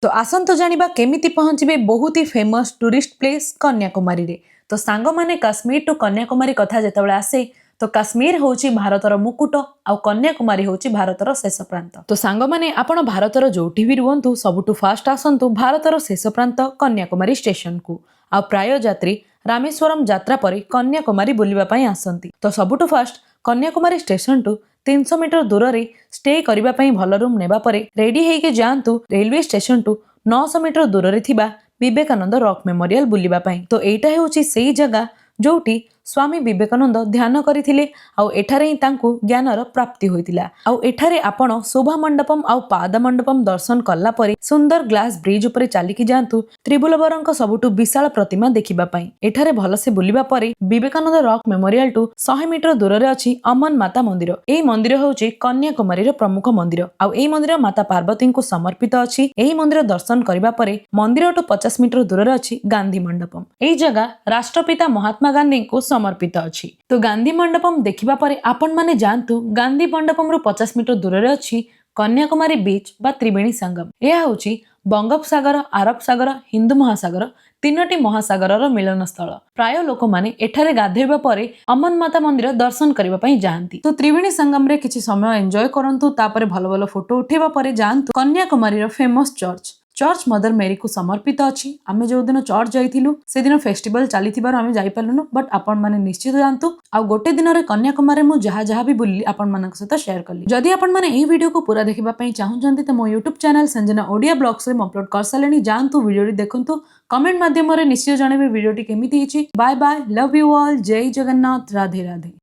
तो आसंतु जानिबा केमिति पहुँचे बहुत ही फेमस टूरिस्ट प्लेस कन्याकुमारी रे। तो सांग माने काश्मीर टू कन्याकुमारी कथा जेतेबेले आसे तो काश्मीर होची भारतर मुकुट आउ कन्याकुमारी होची भारतर शेष प्रांत। तो सांग माने आपण भारतर जोठी भी रुहंतु सबुठु फास्ट आसंतु भारतर शेष प्रांत कन्याकुमारी स्टेशन को। आ प्राय यात्री रामेश्वरम यात्रा परी कन्याकुमारी बुलिबा पई आसंती। तो सबुठु फास्ट कन्याकुमारी स्टेशन टू 300 मीटर दूर रे स्टे करिबा पई भल रूम नेबा परे रेडी हेके जांतु रेलवे स्टेशन टू 900 मीटर दूर रे थिबा विवेकानंद रॉक मेमोरियल बुलिबा पई। तो एटा हेउची सेही जगह जोटी स्वामी विवेकानंद ध्यान करथिले आउ एठारे ही तांकु ज्ञानर प्राप्ति होइतिला। आउ एठारे आपण शोभा मंडपम आउ पाद मंडपम दर्शन कला परे सुंदर ग्लास ब्रिज उपरे चालिकी जांतु त्रिभुवनबरंक सबुठु विशाल प्रतिमा देखिबा पई। एठारे भलसे बुलिबा परे Vivekananda rock memorial to 100 metre दूर रे अछि अमन माता मंदिर। एई मंदिर होउची कन्याकुमारी प्रमुख मंदिर आउ एई मंदिर माता पार्वती को समर्पित अछि। एई मंदिर दर्शन करिबा परे मंदिर टू 50 मीटर दूर रे अछि गांधी मंडपम। एई जगह राष्ट्रपिता महात्मा गांधी को समर्पित अछि। तो गांधी मंडपम देखिबा परे आपण माने जानतु गांधी मंडपम रु 50 मीटर दूर रे अछि कन्याकुमारी बीच बा त्रिवेणी संगम। यह होची बंगोपसागर, अरब सागर, हिंदू महासागर तीनोटी महासागर मिलन स्थल। प्राय लोक माने एठारे गाधेबा परे अमन माता मंदिर दर्शन करिबा पई जाआंती। तो त्रिवेणी संगम रे किछि समय एन्जॉय करंतु तापरे भलो भलो फोटो उठेबा परे जाआंतु कन्याकुमारी रो फेमस चर्च मदर मेरी को समर्पित अछि। आमे जो दिन चर्च जाइथिलु से दिन फेस्टिवल चलीथिबार आमे जाई पालुनु बट आपण माने निश्चित जानतु आ गोटे दिन रे कन्याकुमारी मु जहा भी बुल्ली आपण मानक सहित शेयर करली। जदि आपण माने एही वीडियो को पूरा देखिबा पई चाहुचंती त मो YouTube channel Sanjana Odia blogs रे अपलोड कर सालेनी। जानतु वीडियो री देखंतु कमेंट माध्यम रे निश्चित जणेबे वीडियो टी केमिति हिची। Bye bye, love you all, जय जगन्नाथ, राधे राधे।